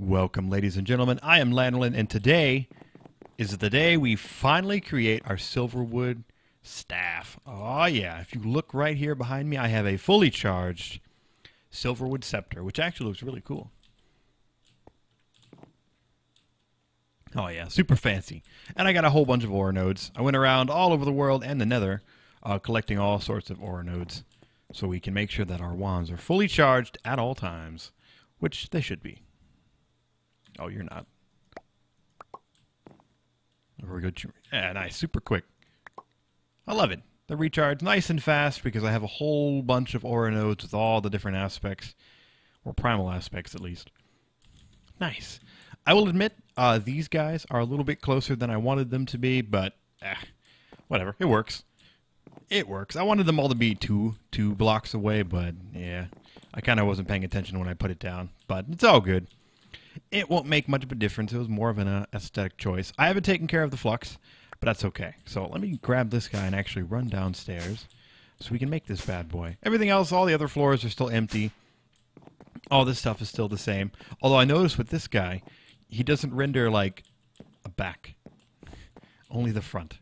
Welcome, ladies and gentlemen. I am Lanolin, and today is the day we finally create our silverwood staff. Oh yeah, if you look right here behind me, I have a fully charged silverwood scepter, which actually looks really cool. Oh yeah, super fancy. And I got a whole bunch of ore nodes. I went around all over the world and the nether collecting all sorts of ore nodes so we can make sure that our wands are fully charged at all times, which they should be. Oh, you're not. Very good. Yeah, nice. Super quick. I love it. The recharge nice and fast because I have a whole bunch of aura nodes with all the different aspects, or primal aspects at least. Nice. I will admit, these guys are a little bit closer than I wanted them to be, but whatever. It works. It works. I wanted them all to be two blocks away, but yeah, I kind of wasn't paying attention when I put it down. But it's all good. It won't make much of a difference. It was more of an aesthetic choice. I haven't taken care of the flux, but that's okay. So let me grab this guy and actually run downstairs so we can make this bad boy. Everything else, all the other floors are still empty. All this stuff is still the same. Although I noticed with this guy, he doesn't render like a back. Only the front.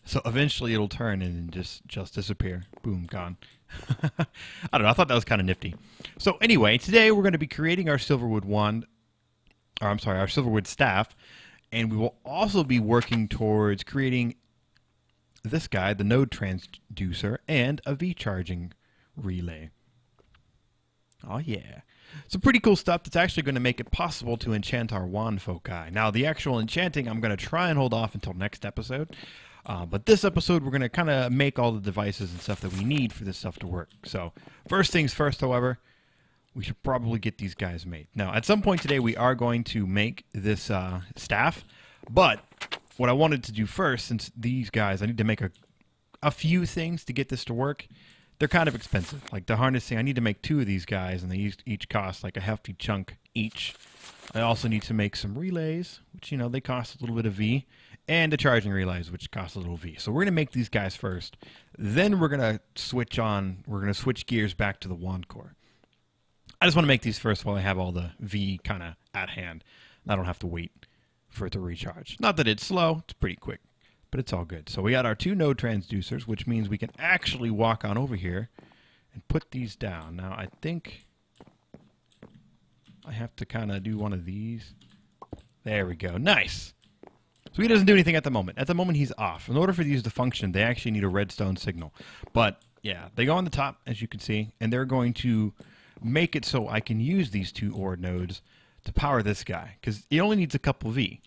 So eventually it'll turn and just disappear. Boom, gone. I don't know. I thought that was kind of nifty. So anyway, today we're going to be creating our silverwood wand, or I'm sorry, our silverwood staff, and we will also be working towards creating this guy, the node transducer, and a V-charging relay. Oh yeah. Some pretty cool stuff that's actually going to make it possible to enchant our wand foci. Now, the actual enchanting, I'm going to try and hold off until next episode. But this episode, we're going to kind of make all the devices and stuff that we need for this stuff to work. So, first things first, however, we should probably get these guys made. Now, at some point today, we are going to make this staff. But what I wanted to do first, since these guys, I need to make a few things to get this to work. They're kind of expensive. Like the harnessing, I need to make 2 of these guys, and they each cost like a hefty chunk each. I also need to make some relays, which, you know, they cost a little bit of V, and the charging relays, which cost a little V. So we're going to make these guys first. Then we're going to switch gears back to the wand core. I just want to make these first while I have all the V kind of at hand. I don't have to wait for it to recharge. Not that it's slow, it's pretty quick, but it's all good. So we got our 2 node transducers, which means we can actually walk on over here and put these down. Now, I think I have to kind of do one of these. There we go. Nice. So he doesn't do anything at the moment. At the moment, he's off. In order for these to function, they actually need a redstone signal. But, yeah, they go on the top, as you can see, and they're going to make it so I can use these 2 ore nodes to power this guy, because he only needs a couple V.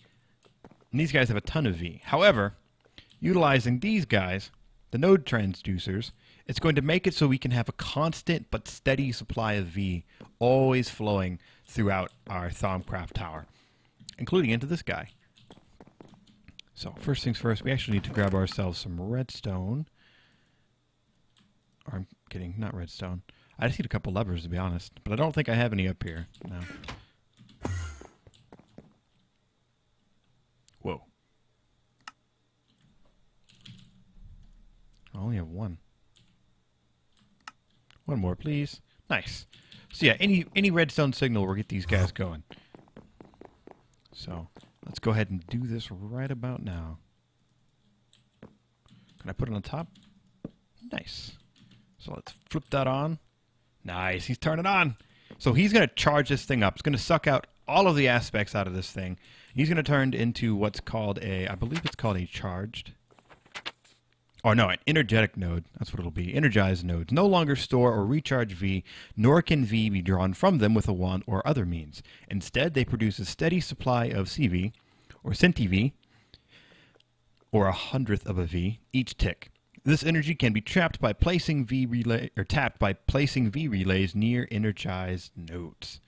And these guys have a ton of V. However, utilizing these guys, the node transducers, it's going to make it so we can have a constant but steady supply of V always flowing throughout our Thaumcraft tower, including into this guy. So first things first, we actually need to grab ourselves some redstone. Or I'm kidding, not redstone. I just need a couple levers, to be honest, but I don't think I have any up here. No. Whoa. I only have 1. One more, please. Nice. So yeah, any redstone signal will get these guys going. So let's go ahead and do this right about now. Can I put it on top? Nice. So let's flip that on. Nice. He's turning on. So he's going to charge this thing up. It's going to suck out all of the aspects out of this thing. He's going to turn into what's called I believe it's called a charged. Or no, an energetic node. That's what it'll be. Energized nodes no longer store or recharge V, nor can V be drawn from them with a wand or other means. Instead, they produce a steady supply of CV, or centi-V, or 1/100th of a V, each tick. This energy can be trapped by placing tapped by placing V relays near energized nodes.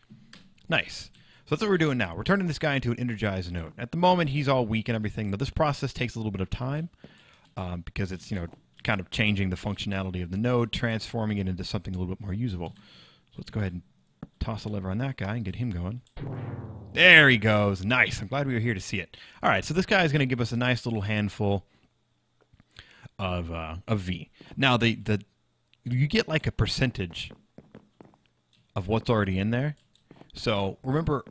Nice. So that's what we're doing now. We're turning this guy into an energized node. At the moment, he's all weak and everything. Now, this process takes a little bit of time. Because it's, you know, kind of changing the functionality of the node, transforming it into something a little bit more usable. So let's go ahead and toss a lever on that guy and get him going. There he goes. Nice. I'm glad we were here to see it. All right, so this guy is going to give us a nice little handful of V. Now, you get like a percentage of what's already in there. So remember,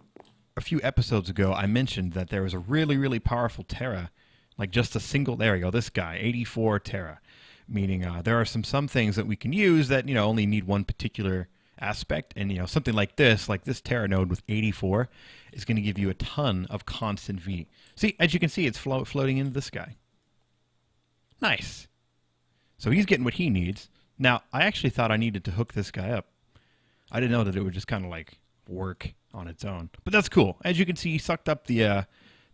a few episodes ago, I mentioned that there was a really, really powerful Terra, like just a single, there we go, this guy, 84 Terra, meaning there are some things that we can use that, only need one particular aspect, and, something like this Terra node with 84 is going to give you a ton of constant V. See, as you can see, it's floating into this guy. Nice. So he's getting what he needs. Now, I actually thought I needed to hook this guy up. I didn't know that it would just kind of like work on its own. But that's cool. As you can see, he sucked up the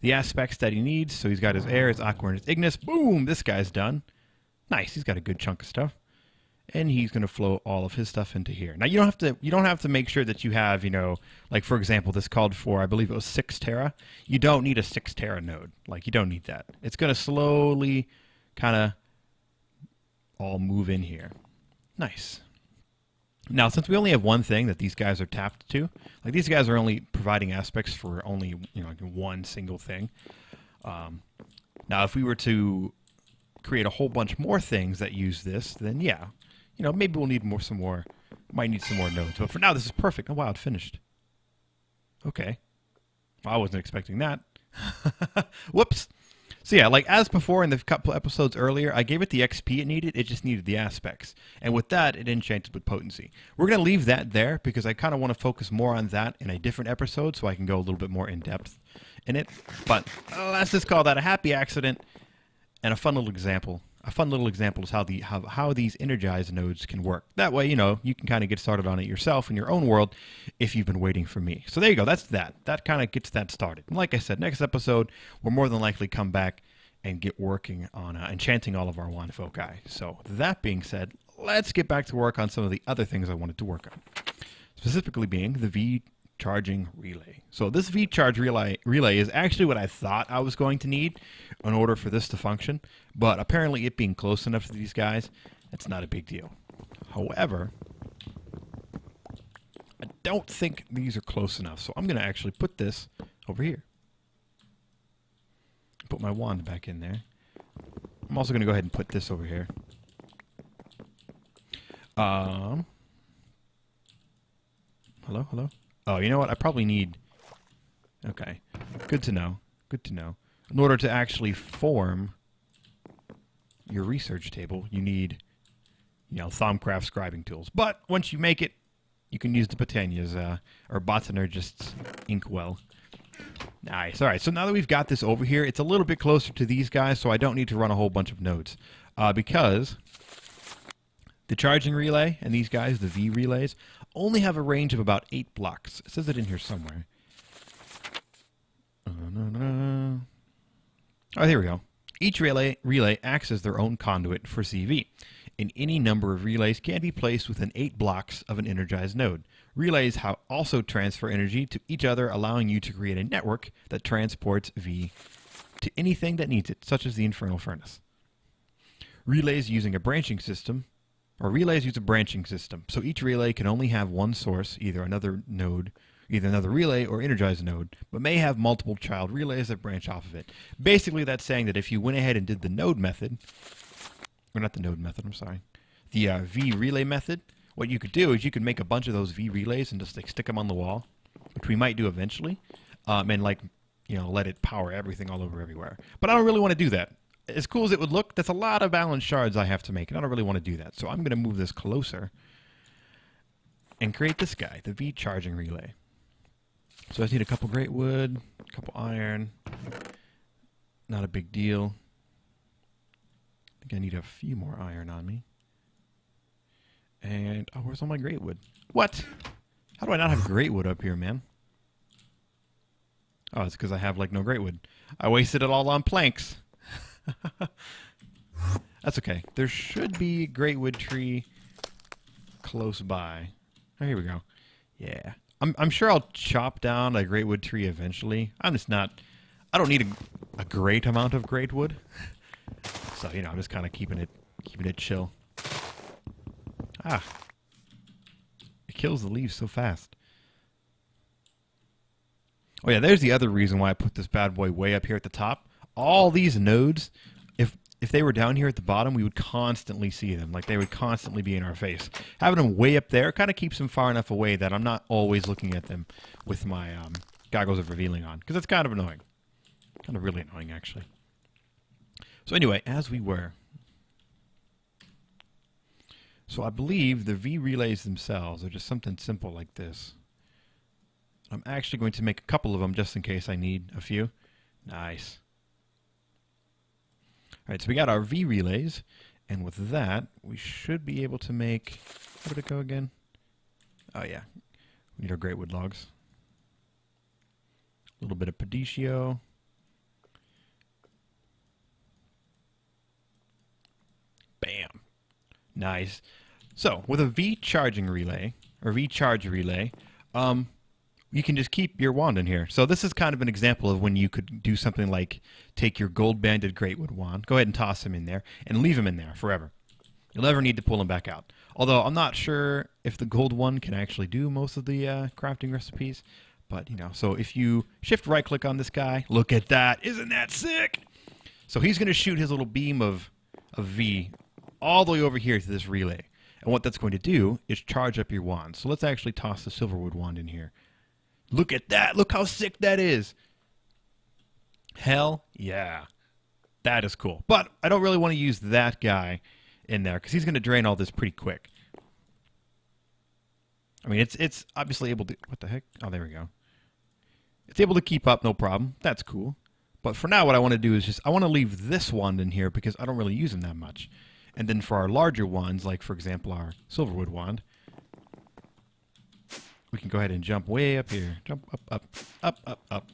aspects that he needs. So he's got his air, his aqua, and his ignis. Boom! This guy's done. Nice. He's got a good chunk of stuff. And he's going to flow all of his stuff into here. Now, you don't have to make sure that you have, like, for example, this called for, I believe it was 6 Terra. You don't need a 6 Terra node. Like, you don't need that. It's going to slowly kind of all move in here. Nice. Now, since we only have one thing that these guys are tapped to, like these guys are only providing aspects for only, like one single thing. Now, if we were to create a whole bunch more things that use this, then yeah, maybe we'll need might need some more nodes. But for now, this is perfect. Oh, wow, it finished. Okay. Well, I wasn't expecting that. Whoops. So yeah, like as before in the couple episodes earlier, I gave it the XP it needed. It just needed the aspects. And with that, it enchanted with potency. We're going to leave that there because I kind of want to focus more on that in a different episode so I can go a little bit more in depth in it. But let's just call that a happy accident and a fun little example. A fun little example is how these energized nodes can work. That way, you can kind of get started on it yourself in your own world if you've been waiting for me. So there you go. That's that. That kind of gets that started. And like I said, next episode, we'll more than likely come back and get working on enchanting all of our wand foci. So that being said, let's get back to work on some of the other things I wanted to work on. Specifically being the V charging relay. So this V charge relay is actually what I thought I was going to need in order for this to function, but apparently it being close enough to these guys, it's not a big deal. However, I don't think these are close enough, so I'm going to actually put this over here. Put my wand back in there. I'm also going to go ahead and put this over here. Hello? Oh, you know what? I probably need... Okay. Good to know. Good to know. In order to actually form your research table, you need, Thaumcraft scribing tools. But once you make it, you can use the Botania's, or Botanergist's inkwell. Nice. All right, so now that we've got this over here, it's a little bit closer to these guys, so I don't need to run a whole bunch of nodes. Because the charging relay and these guys, the V relays, only have a range of about 8 blocks. It says it in here somewhere. Oh, here we go. Each relay acts as their own conduit for CV, and any number of relays can be placed within 8 blocks of an energized node. Relays also transfer energy to each other, allowing you to create a network that transports V to anything that needs it, such as the infernal furnace. Relays use a branching system, so each relay can only have one source, either another relay or energized node, but may have multiple child relays that branch off of it. Basically, that's saying that if you went ahead and did the node method, or not the node method, I'm sorry, the V relay method, what you could do is you could make a bunch of those V relays and just like stick them on the wall, which we might do eventually, and let it power everything all over everywhere. But I don't really want to do that. As cool as it would look, that's a lot of balance shards I have to make, and I don't really want to do that. So I'm going to move this closer and create this guy, the V charging relay. So I just need a couple great wood, a couple iron. Not a big deal. I think I need a few more iron on me. And, oh, where's all my great wood? What? How do I not have great wood up here, man? Oh, it's because I have, no great wood. I wasted it all on planks. That's okay. There should be a great wood tree close by. Oh, here we go. Yeah. I'm sure I'll chop down a great wood tree eventually. I don't need a great amount of great wood. So, I'm just kind of keeping it chill. Ah. It kills the leaves so fast. Oh yeah, there's the other reason why I put this bad boy way up here at the top. All these nodes, if they were down here at the bottom, we would constantly see them. Like, they would constantly be in our face. Having them way up there kind of keeps them far enough away that I'm not always looking at them with my goggles of revealing on, because it's kind of annoying. Kind of really annoying, actually. So anyway, as we were. So I believe the V relays themselves are just something simple like this. I'm actually going to make a couple of them just in case I need a few. Nice. Alright, so we got our V relays, and with that, we should be able to make... How did it go again? Oh yeah, we need our great wood logs. A little bit of Pedicio. Bam. Nice. So, with a V charging relay, or V charge relay, you can just keep your wand in here. So this is kind of an example of when you could do something like take your gold banded greatwood wand, go ahead and toss him in there, and leave him in there forever. You'll never need to pull him back out. Although I'm not sure if the gold one can actually do most of the crafting recipes. But, you know, so if you shift right click on this guy, look at that. Isn't that sick? So he's going to shoot his little beam of V all the way over here to this relay. And what that's going to do is charge up your wand. So let's actually toss the silverwood wand in here. Look at that. Look how sick that is. Hell yeah. That is cool. But I don't really want to use that guy in there because he's going to drain all this pretty quick. I mean, it's obviously able to... What the heck? Oh, there we go. It's able to keep up, no problem. That's cool. But for now, what I want to do is just... I want to leave this wand in here because I don't really use him that much. And then for our larger wands, like, for example, our silverwood wand, we can go ahead and jump way up here. Jump up, up, up, up, up.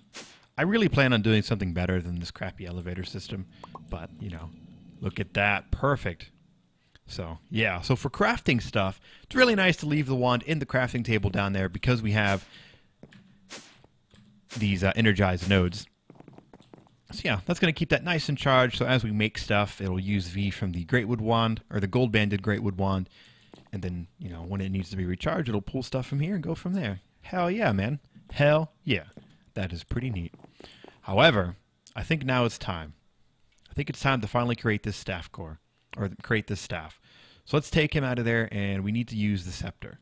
I really plan on doing something better than this crappy elevator system. But, you know, look at that. Perfect. So, yeah. So for crafting stuff, it's really nice to leave the wand in the crafting table down there because we have these energized nodes. So yeah, that's going to keep that nice and charged. So as we make stuff, it'll use V from the greatwood wand, or the gold banded greatwood wand. And then, you know, when it needs to be recharged, it'll pull stuff from here and go from there. Hell yeah, man. Hell yeah. That is pretty neat. However, I think now it's time. I think it's time to finally create this staff core, or create this staff. So let's take him out of there, and we need to use the scepter.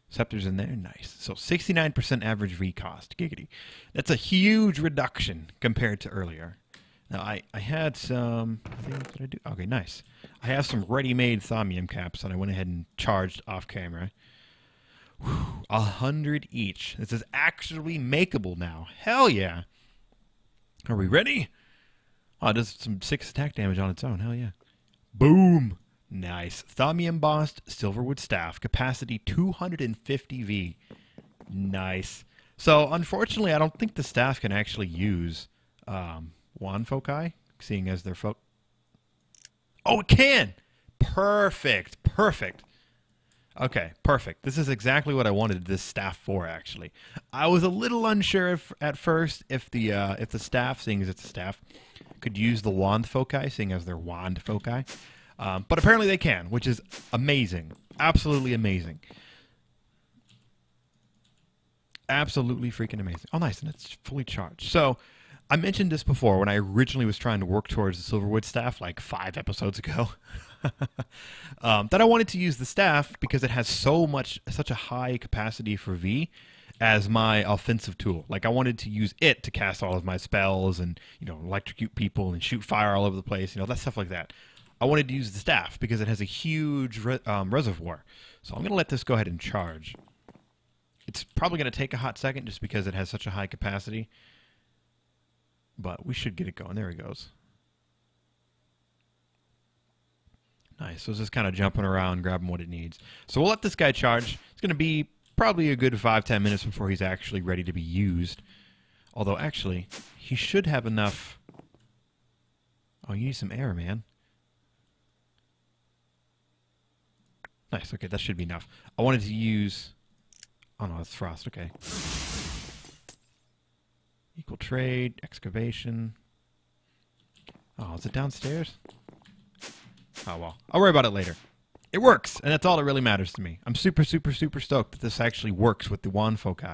Scepter's in there. Nice. So 69% average V cost. Giggity. That's a huge reduction compared to earlier. Now, I had some... What did I do? Okay, nice. I have some ready-made Thaumium caps that I went ahead and charged off camera. 100 each. This is actually makeable now. Hell yeah. Are we ready? Oh, it does some 6 attack damage on its own. Hell yeah. Boom. Nice. Thaumium embossed silverwood staff. Capacity 250 V. Nice. So, unfortunately, I don't think the staff can actually use wand foci, seeing as they're Oh, it can! Perfect. Perfect. Okay, perfect. This is exactly what I wanted this staff for, actually. I was a little unsure at first if the staff, seeing as it's a staff, could use the wand foci, seeing as they're wand foci. But apparently they can, which is amazing. Absolutely amazing. Absolutely freaking amazing. Oh, nice, and it's fully charged. So, I mentioned this before when I originally was trying to work towards the silverwood staff, like 5 episodes ago. That I wanted to use the staff because it has such a high capacity for V as my offensive tool. Like, I wanted to use it to cast all of my spells and, you know, electrocute people and shoot fire all over the place, you know, that stuff like that. I wanted to use the staff because it has a huge reservoir. So I'm going to let this go ahead and charge. It's probably going to take a hot second just because it has such a high capacity. But we should get it going. There he goes. Nice. So it's just kind of jumping around, grabbing what it needs. So we'll let this guy charge. It's going to be probably a good 5-10 minutes before he's actually ready to be used. Although, actually, he should have enough... Oh, you need some air, man. Nice. Okay, that should be enough. I wanted to use... Oh, no, that's frost. Okay. Equal trade, excavation. Oh, is it downstairs? Oh, well. I'll worry about it later. It works, and that's all that really matters to me. I'm super, super, super stoked that this actually works with the wand foci.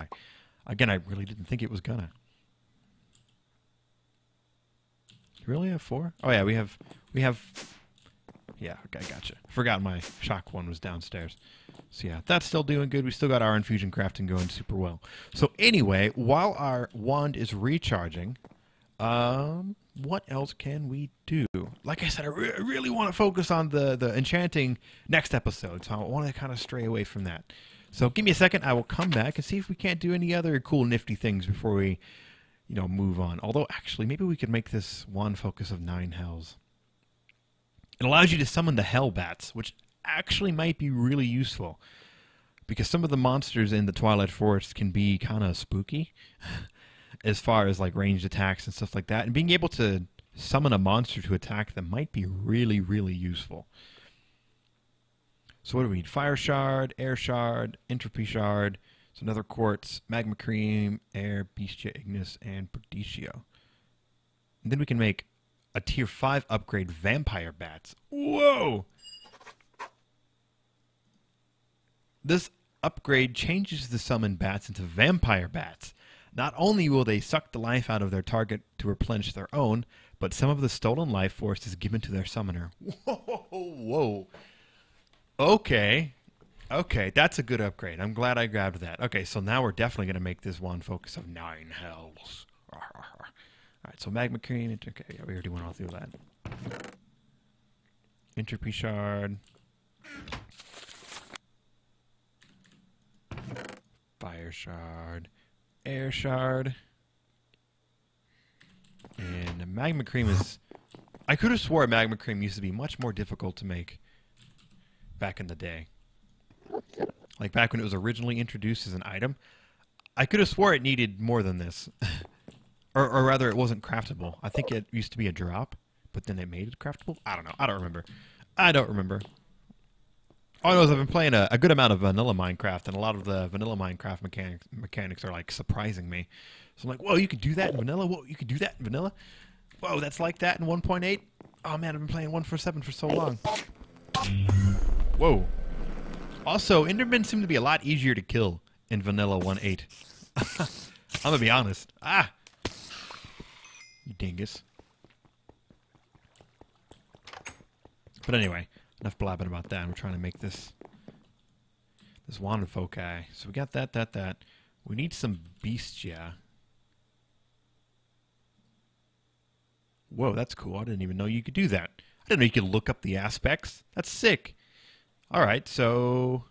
Again, I really didn't think it was gonna. You really have 4? Oh, yeah, we have... Yeah, okay, gotcha. Forgot my shock one was downstairs. So yeah, that's still doing good. We still got our infusion crafting going super well. So anyway, while our wand is recharging, what else can we do? Like I said, I really want to focus on the enchanting next episode, so I want to kind of stray away from that. So give me a second. I will come back and see if we can't do any other cool, nifty things before we, move on. Although, actually, maybe we could make this wand focus of 9 hells. It allows you to summon the hell bats, which actually might be really useful, because some of the monsters in the Twilight Forest can be kind of spooky as far as like ranged attacks and stuff like that, and being able to summon a monster to attack them might be really, really useful. So what do we need? Fire shard, air shard, entropy shard, so another quartz, magma cream, air, bestia ignis, and perdicio. And then we can make a tier 5 upgrade, vampire bats. Whoa! This upgrade changes the summoned bats into vampire bats. Not only will they suck the life out of their target to replenish their own, but some of the stolen life force is given to their summoner. Whoa. Okay, that's a good upgrade. I'm glad I grabbed that. Okay, so now we're definitely going to make this one focus of 9 hells. Alright, so magma cream. Okay, yeah, we already went all through that. Entropy shard. Fire shard. Air shard. And magma cream is... I could have swore magma cream used to be much more difficult to make back in the day. Like back when it was originally introduced as an item. I could have swore it needed more than this. or rather, it wasn't craftable. I think it used to be a drop, but then they made it craftable? I don't know. I don't remember. All I know is I've been playing a good amount of vanilla Minecraft, and a lot of the vanilla Minecraft mechanics are, like, surprising me. So I'm like, whoa, you could do that in vanilla? Whoa, you could do that in vanilla? Whoa, that's like that in 1.8? Oh, man, I've been playing 1.7 for so long. Whoa. Also, Endermen seem to be a lot easier to kill in vanilla 1.8. I'm gonna be honest. Ah! You dingus. But anyway, enough blabbing about that. We're trying to make this wand of foci. So we got that. We need some bestia. Whoa, that's cool. I didn't even know you could do that. I didn't know you could look up the aspects. That's sick. Alright, so...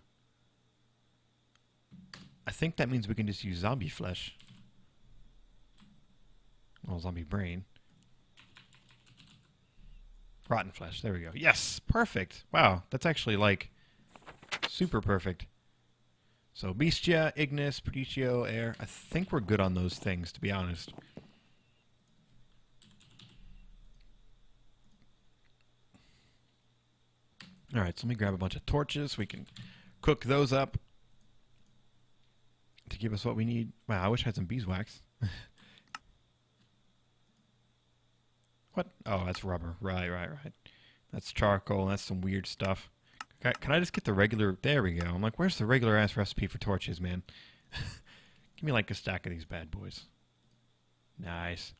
I think that means we can just use zombie flesh. Well, zombie brain. Rotten flesh. There we go. Yes! Perfect! Wow, that's actually, like, super perfect. So, bestia, ignis, perdicio, air. I think we're good on those things, to be honest. Alright, so let me grab a bunch of torches. We can cook those up to give us what we need. Wow, I wish I had some beeswax. What? Oh, that's rubber. Right. That's charcoal. That's some weird stuff. Okay, can I just get the regular... There we go. I'm like, where's the regular-ass recipe for torches, man? Give me, like, a stack of these bad boys. Nice.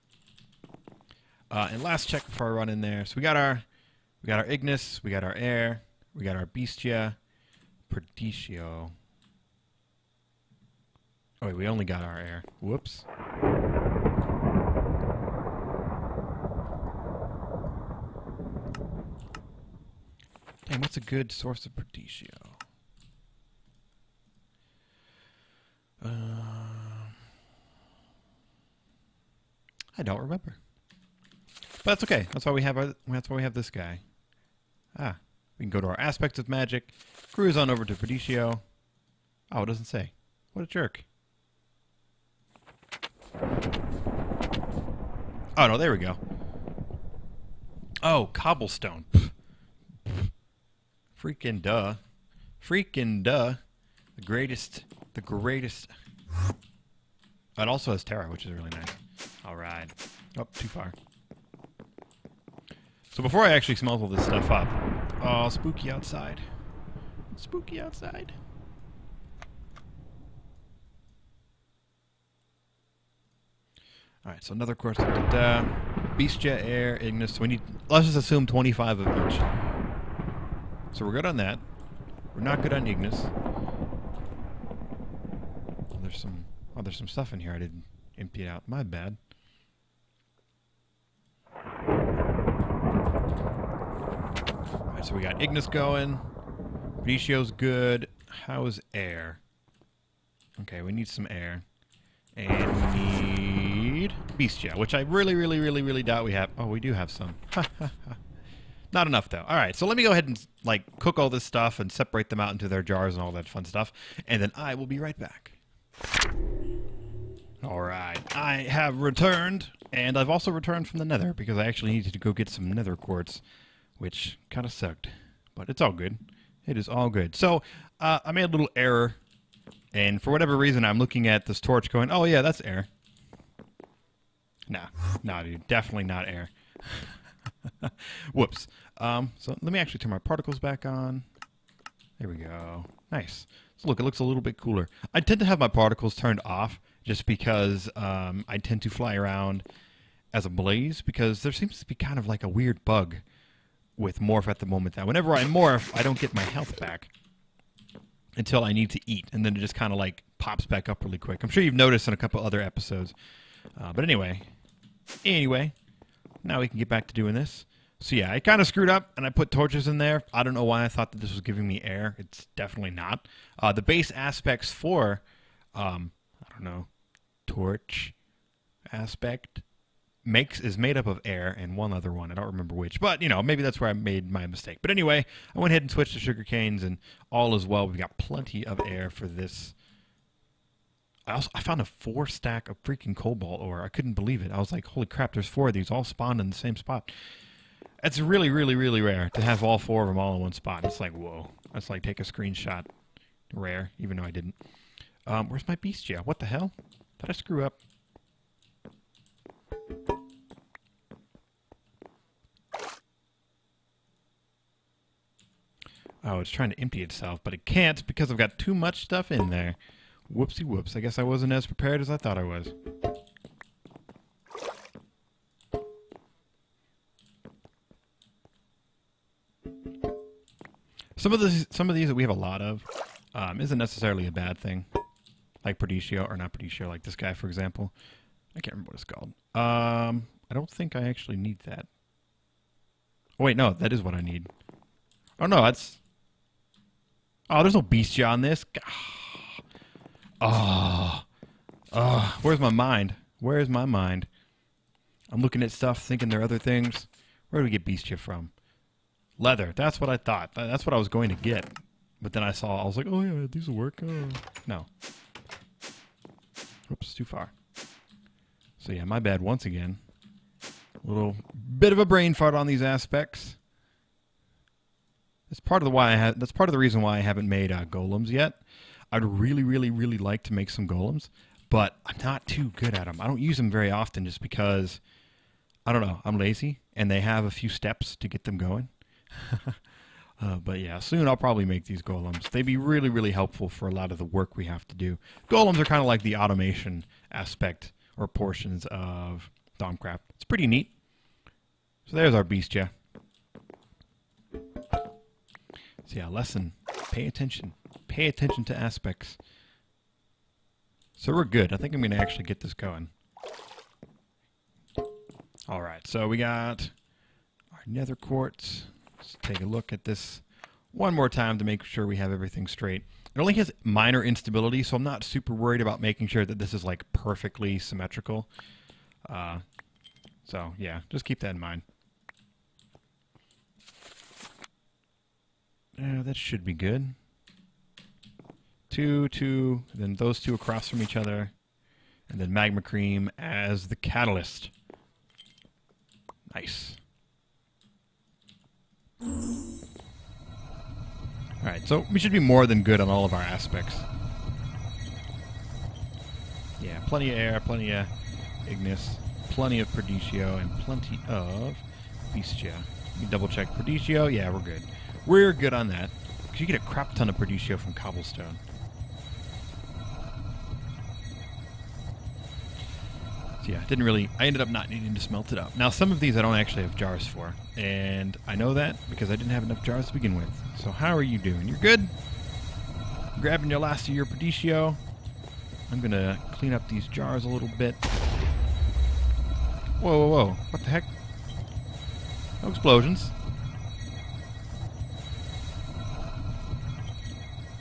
And last check before I run in there. So we got our ignis, we got our air, we got our bestia, perdicio. Oh wait, we only got our air. Whoops. Dang, what's a good source of perdicio? I don't remember. But that's okay. That's why we have this guy. Ah, we can go to our aspects of magic, cruise on over to perdicio. Oh, it doesn't say. What a jerk. Oh no, there we go. Oh, cobblestone. Freaking duh. The greatest. Oh, it also has Terra, which is really nice. Alright. Oh, too far. So before I actually smelt all this stuff up... Oh, spooky outside. Spooky outside. Alright, so another course. Bestia, air, ignis. So we need... Let's just assume 25 of each. So we're good on that. We're not good on ignis. Oh, there's some stuff in here I didn't empty out. My bad. Alright, so we got Ignis going. Radicio's good. How's air? Okay, we need some air. And we need Beastia, which I really doubt we have. Oh, we do have some. Not enough, though. All right, so let me go ahead and, like, cook all this stuff and separate them out into their jars and all that fun stuff, and then I will be right back. All right, I have returned, and I've also returned from the nether because I actually needed to go get some nether quartz, which kind of sucked, but it's all good. It is all good. So I made a little error, and for whatever reason, I'm looking at this torch going, oh, yeah, that's air. Nah, dude, definitely not air. Whoops. So let me actually turn my particles back on. There we go. Nice. So look, it looks a little bit cooler. I tend to have my particles turned off just because I tend to fly around as a blaze because there seems to be kind of like a weird bug with morph at the moment that whenever I morph, I don't get my health back until I need to eat, and then it just kind of like pops back up really quick. I'm sure you've noticed in a couple other episodes. But anyway, now we can get back to doing this. So yeah, I kind of screwed up, and I put torches in there. I don't know why I thought that this was giving me air. It's definitely not. The base aspects for, I don't know, torch aspect is made up of air and one other one. I don't remember which, but, you know, maybe that's where I made my mistake. But anyway, I went ahead and switched to sugar canes, and all is well. We've got plenty of air for this. I found a 4 stack of freaking cobalt ore. I couldn't believe it. I was like, holy crap, there's 4 of these all spawned in the same spot. It's really rare to have all 4 of them all in one spot. It's like, whoa. That's like take a screenshot. Rare, even though I didn't. Where's my Beastia? What the hell? Did I screw up? Oh, it's trying to empty itself, but it can't because I've got too much stuff in there. Whoopsie whoops. I guess I wasn't as prepared as I thought I was. Some of these that we have a lot of isn't necessarily a bad thing. Like Perdicio, or not Perdicio, like this guy, for example. I can't remember what it's called. I don't think I actually need that. Oh, wait, no, that is what I need. Oh, no, that's... Oh, there's no Beastia on this. Oh, where's my mind? Where's my mind? I'm looking at stuff, thinking there are other things. Where do we get Beastia from? Leather. That's what I thought. That's what I was going to get. But then I was like, oh yeah, these will work. No. Oops, too far. So yeah, my bad once again. A little bit of a brain fart on these aspects. That's part of the reason why I haven't made golems yet. I'd really like to make some golems, but I'm not too good at them. I don't use them very often just because, I don't know, I'm lazy, and they have a few steps to get them going. But yeah, soon I'll probably make these golems. They'd be really helpful for a lot of the work we have to do. Golems are kind of like the automation aspect or portions of Thaumcraft. It's pretty neat. So there's our Beastia. So yeah, lesson. Pay attention. Pay attention to aspects. So we're good. I think I'm going to actually get this going. Alright, so we got our nether quartz. Let's take a look at this one more time to make sure we have everything straight. It only has minor instability, so I'm not super worried about making sure that this is like perfectly symmetrical. So yeah, just keep that in mind. That should be good. 2, then those 2 across from each other, and then magma cream as the catalyst. Nice. Alright, so we should be more than good on all of our aspects. Yeah, plenty of air, plenty of Ignis, plenty of Perdicio, and plenty of Beastia. Let me double check Perdicio. Yeah, we're good. We're good on that. Because you get a crap ton of Perdicio from cobblestone. So yeah, I ended up not needing to smelt it up. Now, some of these I don't actually have jars for. And I know that because I didn't have enough jars to begin with. So how are you doing? You're good? Grabbing your last of your Perdicio. I'm going to clean up these jars a little bit. Whoa, whoa, whoa. What the heck? No explosions.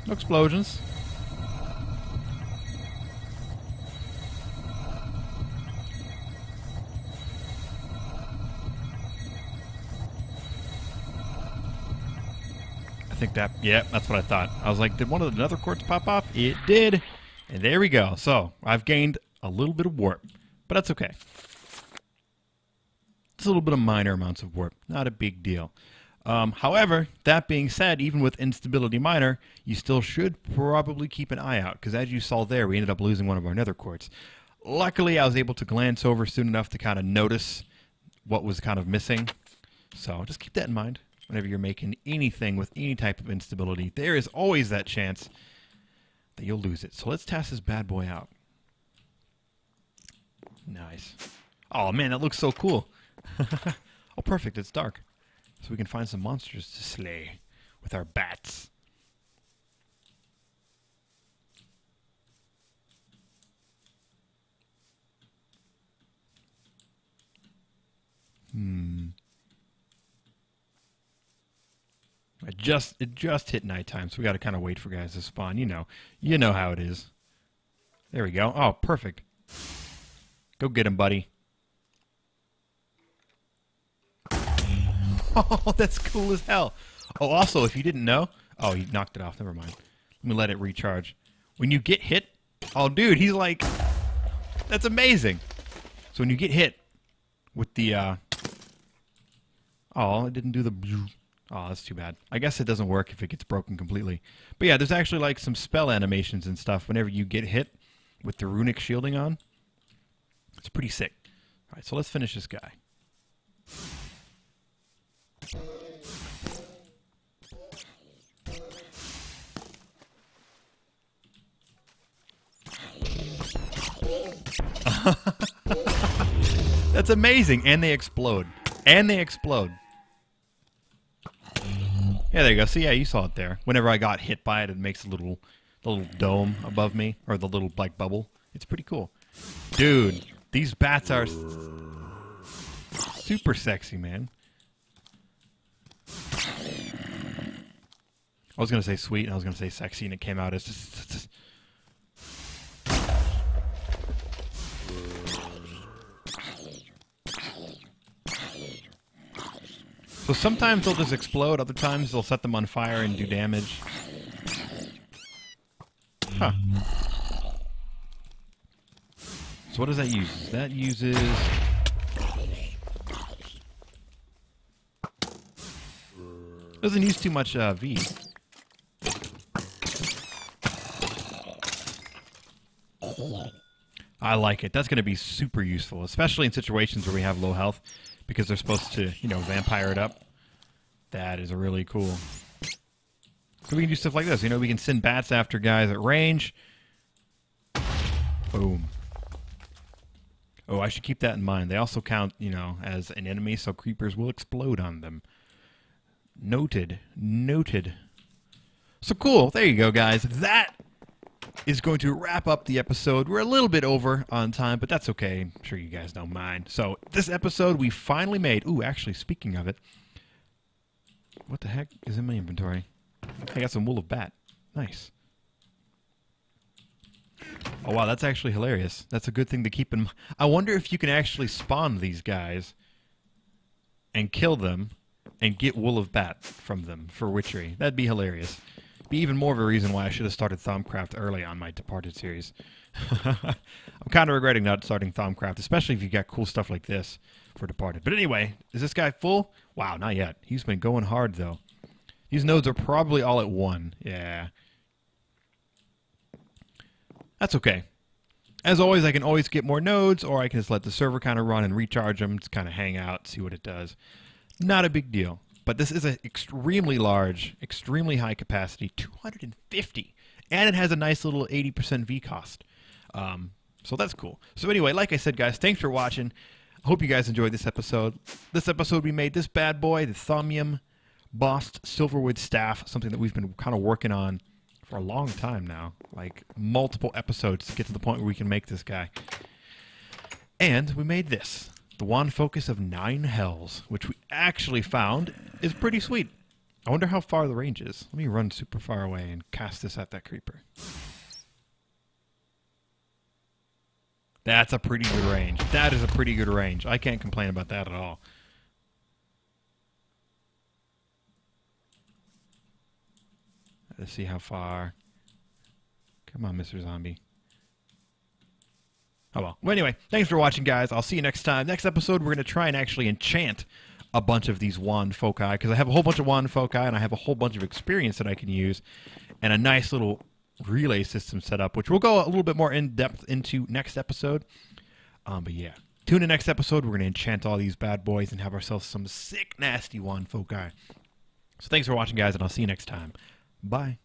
No explosions. I think that, yeah, that's what I thought. I was like, did one of the nether quartz pop off? It did. And there we go. So, I've gained a little bit of warp. But that's okay. It's a little bit of minor amounts of warp. Not a big deal. However, that being said, even with instability minor, you still should probably keep an eye out. Because as you saw there, we ended up losing one of our nether quartz. Luckily, I was able to glance over soon enough to kind of notice what was kind of missing. So, just keep that in mind. Whenever you're making anything with any type of instability, there is always that chance that you'll lose it. So let's test this bad boy out. Nice. Oh man, that looks so cool. Oh, perfect. It's dark. So we can find some monsters to slay with our bats. It just hit nighttime, so we got to kind of wait for guys to spawn. You know how it is. There we go. Oh, perfect. Go get him, buddy. Oh, that's cool as hell. Oh, also, if you didn't know, oh, he knocked it off. Never mind. Let me let it recharge. When you get hit, oh, dude, he's like, that's amazing. So when you get hit with the, oh, it didn't do the. Oh, that's too bad. I guess it doesn't work if it gets broken completely. But yeah, there's actually like some spell animations and stuff whenever you get hit with the runic shielding on. It's pretty sick. All right, so let's finish this guy. That's amazing. And they explode. And they explode. Yeah, there you go. See, yeah, you saw it there. Whenever I got hit by it, it makes a little dome above me, or the little like bubble. It's pretty cool. Dude, these bats are super sexy, man. I was gonna say sweet, and I was gonna say sexy, and it came out as just. So sometimes they'll just explode, other times they'll set them on fire and do damage. Huh. So what does that use? That uses... doesn't use too much V. I like it. That's going to be super useful, especially in situations where we have low health, because they're supposed to, vampire it up. That is really cool. So we can do stuff like this. We can send bats after guys at range. Boom. Oh, I should keep that in mind. They also count, as an enemy, so creepers will explode on them. Noted. Noted. So cool. There you go, guys. That is going to wrap up the episode. We're a little bit over on time, but that's okay. I'm sure you guys don't mind. So this episode we finally made. Ooh, actually, speaking of it, what the heck is in my inventory? I got some wool of bat. Nice. Oh, wow, that's actually hilarious. That's a good thing to keep in mind. I wonder if you can actually spawn these guys and kill them and get wool of bat from them for witchery. That'd be hilarious. Be even more of a reason why I should have started Thaumcraft early on my Departed series. I'm kind of regretting not starting Thaumcraft, especially if you got cool stuff like this for Departed. But anyway, is this guy full? Wow, not yet. He's been going hard, though. These nodes are probably all at 1. Yeah. That's okay. As always, I can always get more nodes, or I can just let the server kind of run and recharge them, just kind of hang out, see what it does. Not a big deal. But this is an extremely large, extremely high capacity, 250. And it has a nice little 80% V cost. So that's cool. So anyway, like I said, guys, thanks for watching. I hope you guys enjoyed this episode. This episode, we made this bad boy, the Thaumium Bossed Silverwood Staff, something that we've been kind of working on for a long time now. Like, multiple episodes to get to the point where we can make this guy. And we made this. The wand focus of 9 hells, which we actually found is pretty sweet. I wonder how far the range is. Let me run super far away and cast this at that creeper. That's a pretty good range. That is a pretty good range. I can't complain about that at all. Let's see how far. Come on, Mr. Zombie. Oh well. Well, anyway, thanks for watching, guys. I'll see you next time. Next episode, we're going to try and actually enchant a bunch of these wand foci, because I have a whole bunch of wand foci, and I have a whole bunch of experience that I can use, and a nice little relay system set up, which we'll go a little bit more in depth into next episode. But yeah, tune in next episode. We're going to enchant all these bad boys and have ourselves some sick, nasty wand foci. So thanks for watching, guys, and I'll see you next time. Bye.